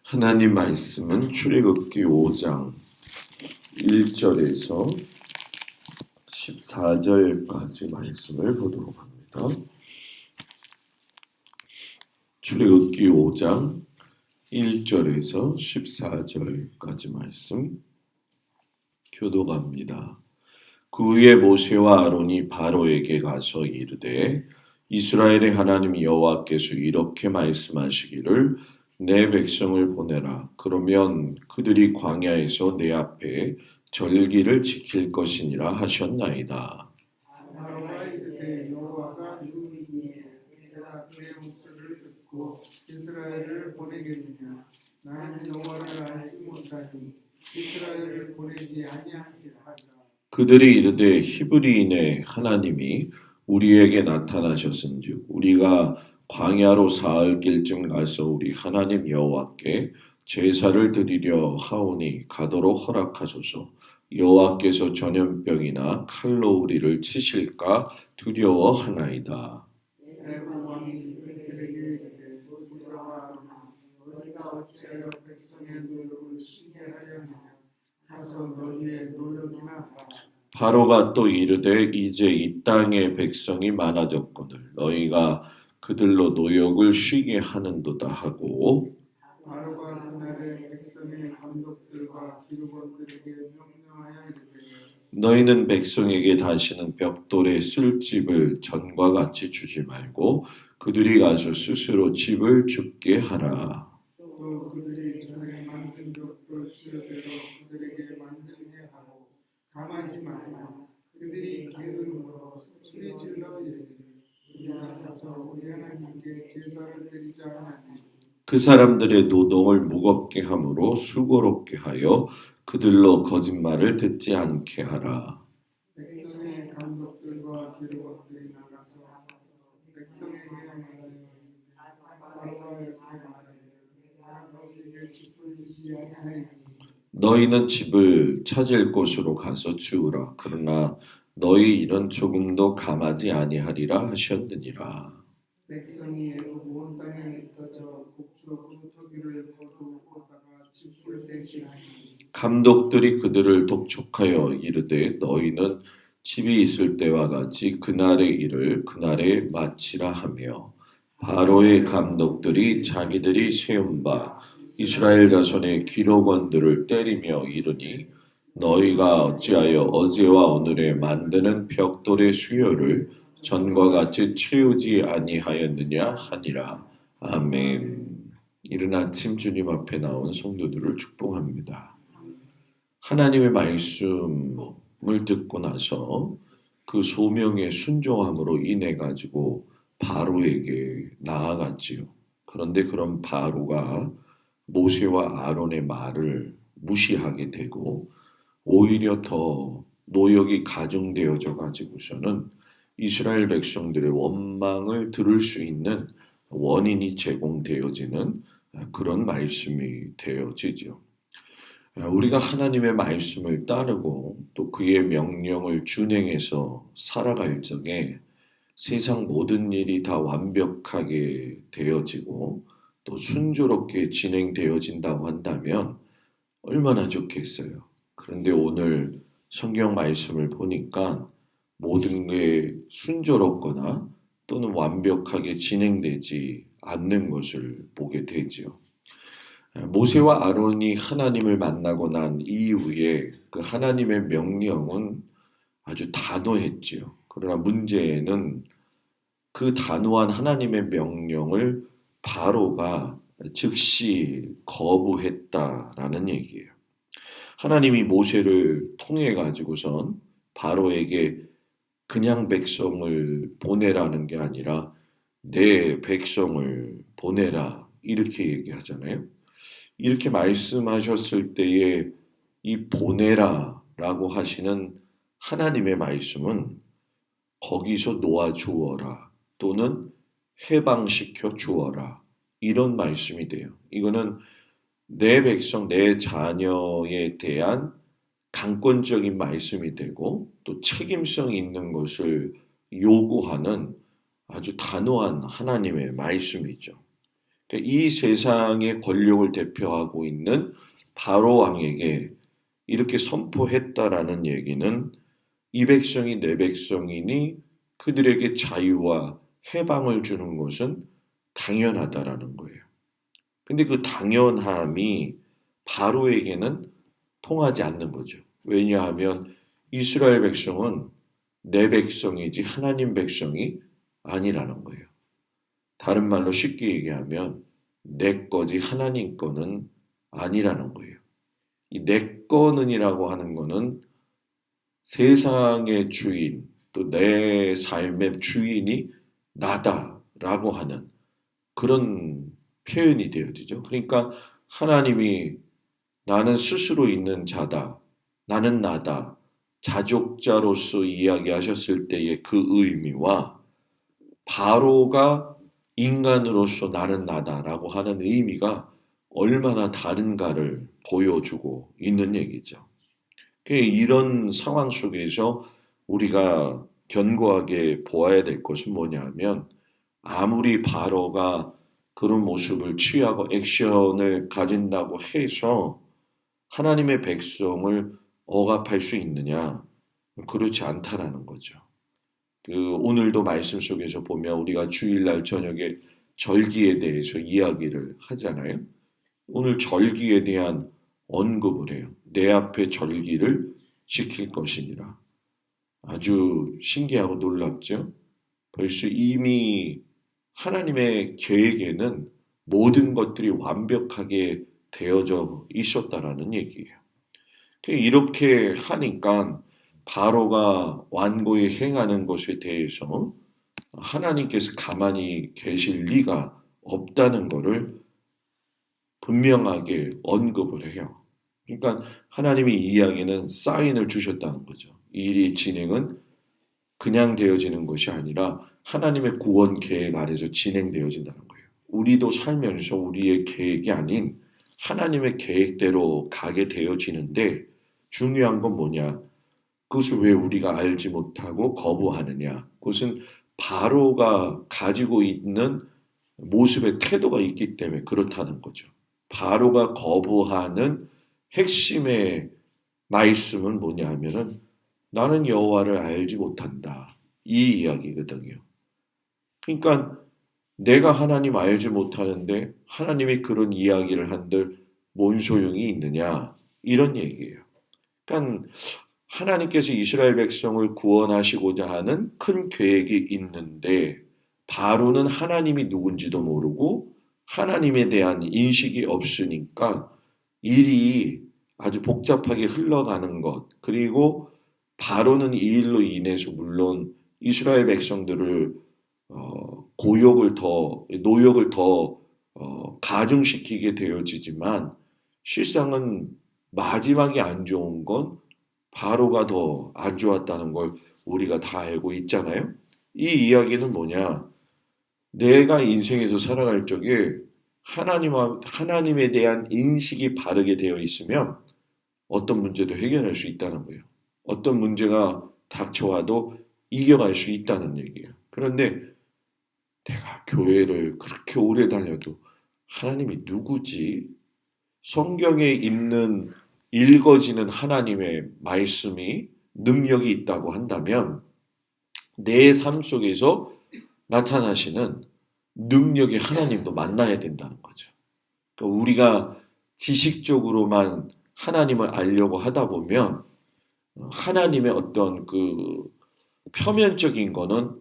하나님 말씀은 출애굽기 5장 1절에서 14절까지 말씀을 보도록 합니다. 출애굽기 5장 1절에서 14절까지 말씀 교독합니다. 그 후에 모세와 아론이 바로에게 가서 이르되 이스라엘의 하나님 여호와께서 이렇게 말씀하시기를 내 백성을 보내라. 그러면 그들이 광야에서 내 앞에 절기를 지킬 것이니라 하셨나이다. 바로가 이르되 여호와가 누구이니 내가 그의 목소리를 듣고 이스라엘을 보내겠느냐. 나는 여호와를 알지 못하니 이스라엘을 보내지 아니하리라 하더라. 그들이 이르되 히브리인의 하나님이 우리에게 나타나셨은즉 우리가 광야로 사흘 길쯤 가서 우리 하나님 여호와께 제사를 드리려 하오니 가도록 허락하소서. 여호와께서 전염병이나 칼로 우리를 치실까 두려워하나이다. 애굽 왕이 그들에게 이르되 모세와 아론아 너희가 어찌하여 백성의 노력을 쉬게 하려느냐. 가서 너희의 노력이나 하라. 바로가 또 이르되 이제 이 땅의 백성이 많아졌거늘 너희가 그들로 노역을 쉬게 하는도다 하고 바로가 그날에 백성의 감독들과 기록원들에게 명령하여 이르되 너희는 백성에게 다시는 벽돌에 쓸 집을 전과 같이 주지 말고 그들이 가서 스스로 집을 줍게 하라. 또 그들이 전에 만든 벽돌 수요대로 그들에게 만들게 하고 감하지 말라. 그들이 게으름으로 소리질러 이르되 우리가 가서 우리 하나님께 제사를 드리자 하나니 그 사람들의 노동을 무겁게 함으로 수고롭게 하여 그들로 거짓말을 듣지 않게 하라. 백성의 감독들과 기록원들이 나가서 백성에게 말하여 바로가 이렇게 말하되 너희에게 집을 주지 아니하리니 너희는 집을 찾을 곳으로 가서 주우라. 그러나 너희 일은 조금도 감하지 아니하리라 하셨느니라. 백성이 애굽 온 땅에 흩어져 곡주로 토기를 거두었다가 집을 대신하니 감독들이 그들을 독촉하여 이르되 너희는 집이 있을 때와 같이 그날의 일을 그날에 마치라 하며 바로의 감독들이 자기들이 세운 바 이스라엘 자손의 기록원들을 때리며 이르니 너희가 어찌하여 어제와 오늘에 만드는 벽돌의 수요를 전과 같이 채우지 아니하였느냐 하니라. 아멘. 이른 아침 주님 앞에 나온 성도들을 축복합니다. 하나님의 말씀을 듣고 나서 그 소명에 순종함으로 인해 가지고 바로에게 나아갔지요. 그런데 그런 바로가 모세와 아론의 말을 무시하게 되고 오히려 더 노역이 가중되어져 가지고서는 이스라엘 백성들의 원망을 들을 수 있는 원인이 제공되어지는 그런 말씀이 되어지죠. 우리가 하나님의 말씀을 따르고 또 그의 명령을 준행해서 살아갈 적에 세상 모든 일이 다 완벽하게 되어지고 또 순조롭게 진행되어진다고 한다면 얼마나 좋겠어요. 그런데 오늘 성경 말씀을 보니까 모든 게 순조롭거나 또는 완벽하게 진행되지 않는 것을 보게 되지요. 모세와 아론이 하나님을 만나고 난 이후에 그 하나님의 명령은 아주 단호했지요. 그러나 문제는 그 단호한 하나님의 명령을 바로가 즉시 거부했다라는 얘기예요. 하나님이 모세를 통해 가지고선 바로에게 그냥 백성을 보내라는 게 아니라 내 백성을 보내라 이렇게 얘기하잖아요. 이렇게 말씀하셨을 때에 이 보내라라고 하시는 하나님의 말씀은 거기서 놓아주어라 또는 해방시켜 주어라 이런 말씀이 돼요. 이거는 내 백성, 내 자녀에 대한 강권적인 말씀이 되고 또 책임성 있는 것을 요구하는 아주 단호한 하나님의 말씀이죠. 그러니까 이 세상의 권력을 대표하고 있는 바로 왕에게 이렇게 선포했다라는 얘기는 이 백성이 내 백성이니 그들에게 자유와 해방을 주는 것은 당연하다라는 거예요. 근데 그 당연함이 바로에게는 통하지 않는 거죠. 왜냐하면 이스라엘 백성은 내 백성이지 하나님 백성이 아니라는 거예요. 다른 말로 쉽게 얘기하면 내 거지 하나님 거는 아니라는 거예요. 이 내 거는이라고 하는 거는 세상의 주인, 또 내 삶의 주인이 나다라고 하는 그런 표현이 되어지죠. 그러니까 하나님이 나는 스스로 있는 자다, 나는 나다, 자족자로서 이야기하셨을 때의 그 의미와 바로가 인간으로서 나는 나다라고 하는 의미가 얼마나 다른가를 보여주고 있는 얘기죠. 이런 상황 속에서 우리가 견고하게 보아야 될 것은 뭐냐면 아무리 바로가 그런 모습을 취하고 액션을 가진다고 해서 하나님의 백성을 억압할 수 있느냐? 그렇지 않다라는 거죠. 오늘도 말씀 속에서 보면 우리가 주일날 저녁에 절기에 대해서 이야기를 하잖아요. 오늘 절기에 대한 언급을 해요. 내 앞에 절기를 지킬 것이니라. 아주 신기하고 놀랍죠? 벌써 이미 하나님의 계획에는 모든 것들이 완벽하게 되어져 있었다라는 얘기예요. 이렇게 하니까 바로가 완고히 행하는 것에 대해서 하나님께서 가만히 계실 리가 없다는 것을 분명하게 언급을 해요. 그러니까 하나님이 이야기는 사인을 주셨다는 거죠. 이 일이 진행은 그냥 되어지는 것이 아니라 하나님의 구원 계획 아래서 진행되어진다는 거예요. 우리도 살면서 우리의 계획이 아닌 하나님의 계획대로 가게 되어지는데 중요한 건 뭐냐? 그것을 왜 우리가 알지 못하고 거부하느냐? 그것은 바로가 가지고 있는 모습의 태도가 있기 때문에 그렇다는 거죠. 바로가 거부하는 핵심의 말씀은 뭐냐 하면은 나는 여호와를 알지 못한다. 이 이야기거든요. 그러니까 내가 하나님 알지 못하는데 하나님이 그런 이야기를 한들 뭔 소용이 있느냐? 이런 얘기예요. 그러니까 하나님께서 이스라엘 백성을 구원하시고자 하는 큰 계획이 있는데 바로는 하나님이 누군지도 모르고 하나님에 대한 인식이 없으니까 일이 아주 복잡하게 흘러가는 것, 그리고 바로는 이 일로 인해서 물론 이스라엘 백성들을 노역을 더 가중시키게 되어지지만 실상은 마지막이 안 좋은 건 바로가 더 안 좋았다는 걸 우리가 다 알고 있잖아요. 이 이야기는 뭐냐? 내가 인생에서 살아갈 적에 하나님에 대한 인식이 바르게 되어 있으면 어떤 문제도 해결할 수 있다는 거예요. 어떤 문제가 닥쳐와도 이겨갈 수 있다는 얘기예요. 그런데 내가 교회를 그렇게 오래 다녀도 하나님이 누구지? 성경에 있는 읽어지는 하나님의 말씀이 능력이 있다고 한다면 내 삶 속에서 나타나시는 능력의 하나님도 만나야 된다는 거죠. 그러니까 우리가 지식적으로만 하나님을 알려고 하다 보면 하나님의 어떤 그 표면적인 거는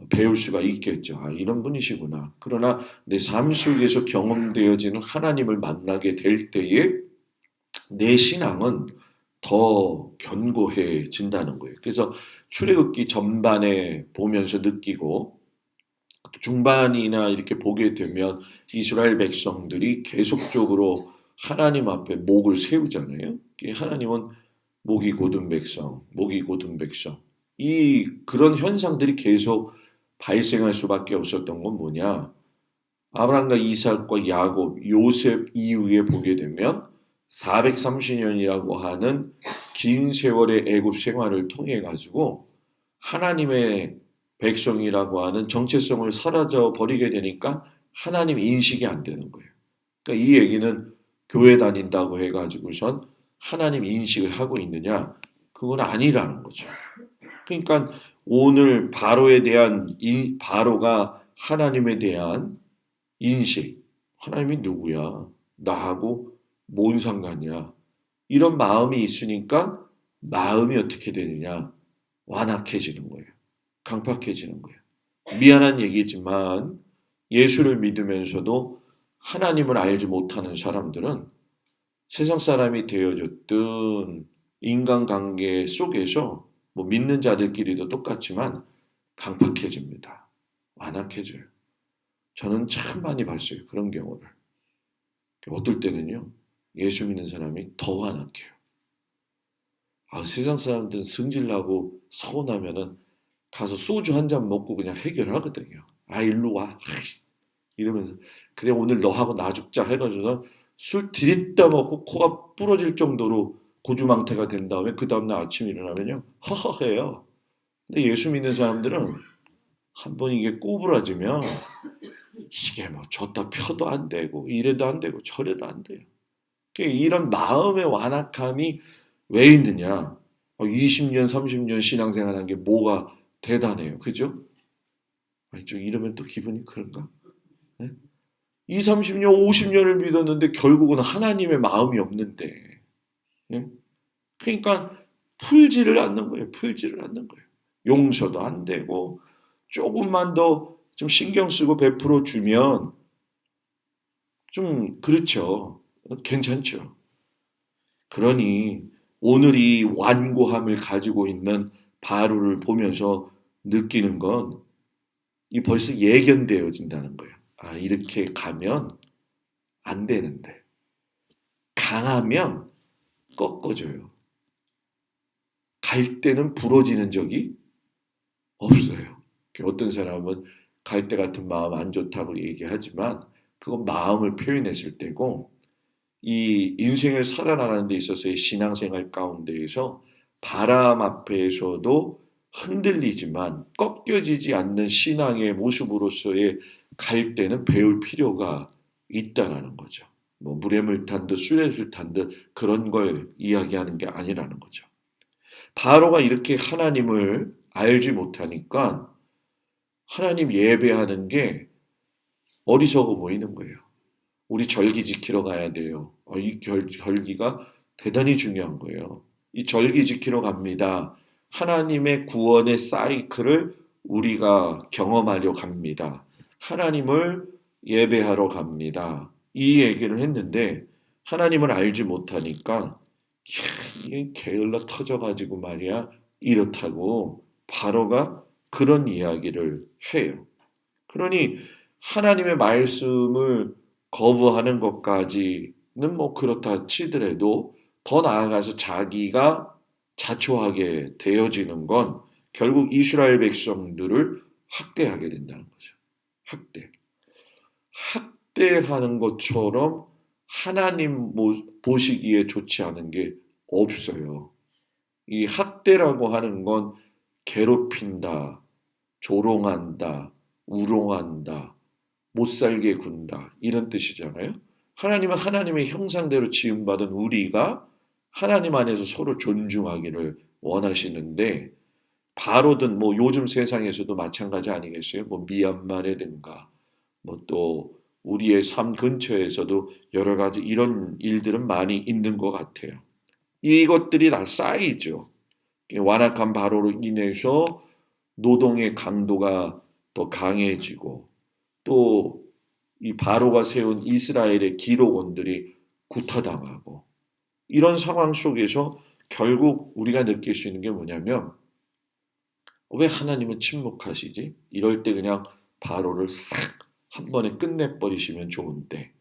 배울 수가 있겠죠. 아, 이런 분이시구나. 그러나 내 삶 속에서 경험되어지는 하나님을 만나게 될 때에 내 신앙은 더 견고해진다는 거예요. 그래서 출애굽기 전반에 보면서 느끼고 중반이나 이렇게 보게 되면 이스라엘 백성들이 계속적으로 하나님 앞에 목을 세우잖아요. 하나님은 목이 곧은 백성, 목이 곧은 백성. 그런 현상들이 계속 발생할 수밖에 없었던 건 뭐냐? 아브라함과 이삭과 야곱, 요셉 이후에 보게 되면 430년이라고 하는 긴 세월의 애굽 생활을 통해 가지고 하나님의 백성이라고 하는 정체성을 사라져 버리게 되니까 하나님 인식이 안 되는 거예요. 그러니까 이 얘기는 교회 다닌다고 해가지고선 하나님 인식을 하고 있느냐? 그건 아니라는 거죠. 그러니까 오늘 바로가 하나님에 대한 인식, 하나님이 누구야? 나하고 뭔 상관이야? 이런 마음이 있으니까 마음이 어떻게 되느냐? 완악해지는 거예요. 강팍해지는 거예요. 미안한 얘기지만 예수를 믿으면서도 하나님을 알지 못하는 사람들은 세상 사람이 되어줬든 인간관계 속에서 뭐 믿는 자들끼리도 똑같지만 강팍해집니다. 완악해져요. 저는 참 많이 봤어요. 그런 경우를. 어떨 때는요. 예수 믿는 사람이 더 완악해요. 세상 사람들은 승질나고 서운하면은 가서 소주 한 잔 먹고 그냥 해결하거든요. 일로 와. 이러면서 그래 오늘 너하고 나 죽자 해가지고 술 들이다 먹고 코가 부러질 정도로 고주망태가 된 다음에 그 다음날 아침에 일어나면요. 허허해요. 근데 예수 믿는 사람들은 한번 이게 꼬부라지면 이게 뭐 줬다 펴도 안 되고 이래도 안 되고 저래도 안 돼요. 이런 마음의 완악함이 왜 있느냐? 20년, 30년 신앙생활한 게 뭐가 대단해요. 그죠? 좀 이러면 또 기분이 그런가? 네? 2, 30년, 50년을 믿었는데 결국은 하나님의 마음이 없는데. 네? 그러니까 풀지를 않는 거예요. 풀지를 않는 거예요. 용서도 안 되고 조금만 더 좀 신경 쓰고 베풀어 주면 좀 그렇죠. 괜찮죠. 그러니 오늘 이 완고함을 가지고 있는 바로를 보면서 느끼는 건 이 벌써 예견되어진다는 거예요. 이렇게 가면 안 되는데. 강하면 꺾어져요. 갈 때는 부러지는 적이 없어요. 어떤 사람은 갈 때 같은 마음 안 좋다고 얘기하지만 그건 마음을 표현했을 때고 이 인생을 살아나가는 데 있어서의 신앙생활 가운데에서 바람 앞에서도 흔들리지만 꺾여지지 않는 신앙의 모습으로서의 갈 때는 배울 필요가 있다라는 거죠. 뭐 물에 물 탄 듯 술에 술 탄 듯 그런 걸 이야기하는 게 아니라는 거죠. 바로가 이렇게 하나님을 알지 못하니까 하나님 예배하는 게 어리석어 보이는 거예요. 우리 절기 지키러 가야 돼요. 이 절기가 대단히 중요한 거예요. 이 절기 지키러 갑니다. 하나님의 구원의 사이클을 우리가 경험하려 갑니다. 하나님을 예배하러 갑니다. 이 얘기를 했는데 하나님을 알지 못하니까 이게 게을러 터져가지고 말이야 이렇다고 바로가 그런 이야기를 해요. 그러니 하나님의 말씀을 거부하는 것까지는 뭐 그렇다 치더라도 더 나아가서 자기가 자초하게 되어지는 건 결국 이스라엘 백성들을 학대하게 된다는 거죠. 학대. 학대하는 것처럼 하나님 보시기에 좋지 않은 게 없어요. 이 학대라고 하는 건 괴롭힌다, 조롱한다, 우롱한다, 못살게 군다 이런 뜻이잖아요. 하나님은 하나님의 형상대로 지음받은 우리가 하나님 안에서 서로 존중하기를 원하시는데 바로든 뭐 요즘 세상에서도 마찬가지 아니겠어요? 뭐 미얀마라든가 뭐 또 우리의 삶 근처에서도 여러 가지 이런 일들은 많이 있는 것 같아요. 이것들이 다 쌓이죠. 완악한 바로로 인해서 노동의 강도가 더 강해지고 또 이 바로가 세운 이스라엘의 기록원들이 구타당하고 이런 상황 속에서 결국 우리가 느낄 수 있는 게 뭐냐면 왜 하나님은 침묵하시지? 이럴 때 그냥 바로를 싹 한 번에 끝내버리시면 좋은데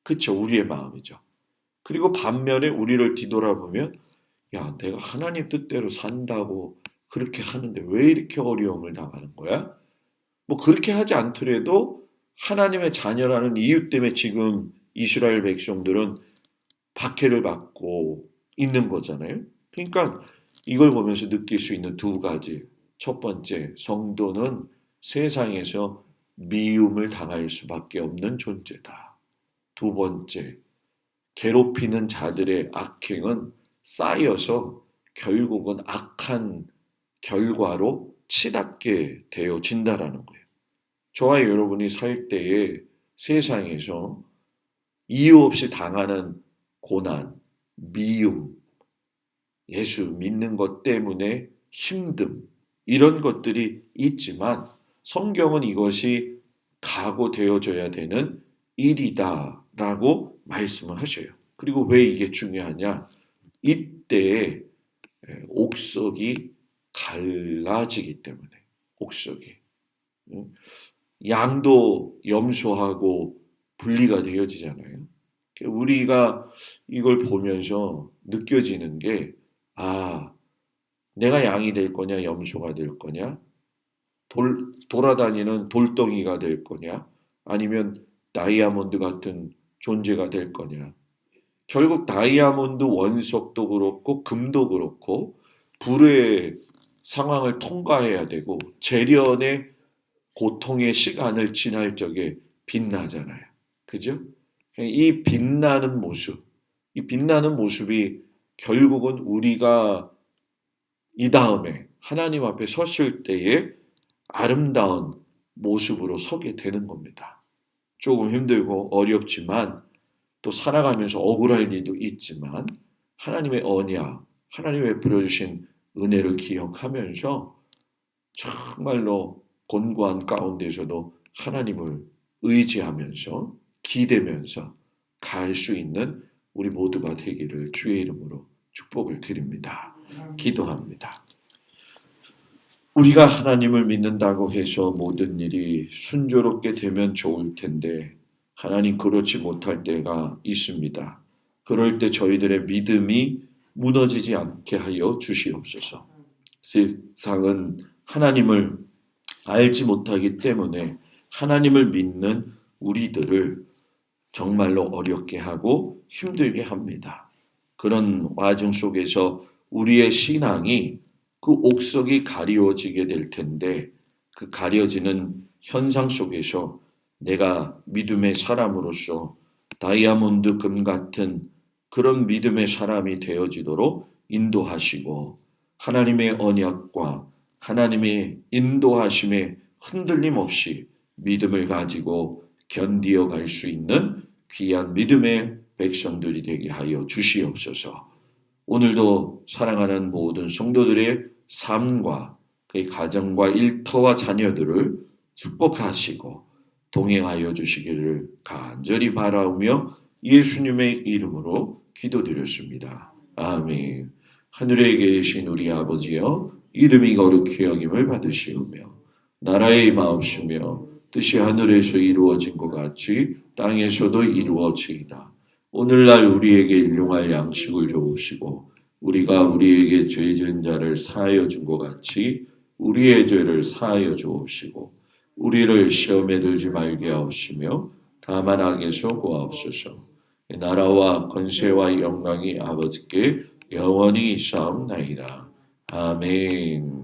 그쵸 우리의 마음이죠. 그리고 반면에 우리를 뒤돌아보면 야 내가 하나님 뜻대로 산다고 그렇게 하는데 왜 이렇게 어려움을 당하는 거야? 뭐 그렇게 하지 않더라도 하나님의 자녀라는 이유 때문에 지금 이스라엘 백성들은 박해를 받고 있는 거잖아요. 그러니까 이걸 보면서 느낄 수 있는 두 가지. 첫 번째, 성도는 세상에서 미움을 당할 수밖에 없는 존재다. 두 번째, 괴롭히는 자들의 악행은 쌓여서 결국은 악한 결과로 치닫게 되어진다라는 거예요. 저와 여러분이 살 때에 세상에서 이유 없이 당하는 고난, 미움, 예수 믿는 것 때문에 힘듦, 이런 것들이 있지만 성경은 이것이 각오되어져야 되는 일이다라고 말씀을 하셔요. 그리고 왜 이게 중요하냐? 이때에 옥석이 갈라지기 때문에. 옥석이. 양도 염소하고 분리가 되어지잖아요. 우리가 이걸 보면서 느껴지는 게, 내가 양이 될 거냐, 염소가 될 거냐, 돌아다니는 돌덩이가 될 거냐, 아니면 다이아몬드 같은 존재가 될 거냐. 결국 다이아몬드 원석도 그렇고 금도 그렇고 불의 상황을 통과해야 되고 재련의 고통의 시간을 지날 적에 빛나잖아요. 그죠? 이 빛나는 모습이 결국은 우리가 이 다음에 하나님 앞에 섰을 때의 아름다운 모습으로 서게 되는 겁니다. 조금 힘들고 어렵지만 또 살아가면서 억울할 일도 있지만 하나님의 언약, 하나님이 베풀어 주신 은혜를 기억하면서 정말로 곤고한 가운데서도 하나님을 의지하면서 기대면서 갈 수 있는 우리 모두가 되기를 주의 이름으로 축복을 드립니다. 기도합니다. 우리가 하나님을 믿는다고 해서 모든 일이 순조롭게 되면 좋을 텐데 하나님 그렇지 못할 때가 있습니다. 그럴 때 저희들의 믿음이 무너지지 않게 하여 주시옵소서. 세상은 하나님을 알지 못하기 때문에 하나님을 믿는 우리들을 정말로 어렵게 하고 힘들게 합니다. 그런 와중 속에서 우리의 신앙이 그 옥석이 가리워지게 될 텐데 그 가려지는 현상 속에서 내가 믿음의 사람으로서 다이아몬드 금 같은 그런 믿음의 사람이 되어지도록 인도하시고 하나님의 언약과 하나님의 인도하심에 흔들림 없이 믿음을 가지고 견디어 갈 수 있는 귀한 믿음의 백성들이 되게 하여 주시옵소서. 오늘도 사랑하는 모든 성도들의 삶과 그의 가정과 일터와 자녀들을 축복하시고 동행하여 주시기를 간절히 바라오며 예수님의 이름으로 기도드렸습니다. 아멘. 하늘에 계신 우리 아버지여 이름이 거룩히 여김을 받으시오며 나라의 임하옵시며 뜻이 하늘에서 이루어진 것 같이 땅에서도 이루어지이다. 오늘날 우리에게 일용할 양식을 주옵시고 우리가 우리에게 죄 지은 자를 사하여 준 것 같이 우리의 죄를 사하여 주옵시고 우리를 시험에 들지 말게 하옵시며 다만 악에서 구하옵소서. 나라와 권세와 영광이 아버지께 영원히 있사옵나이다. 아멘.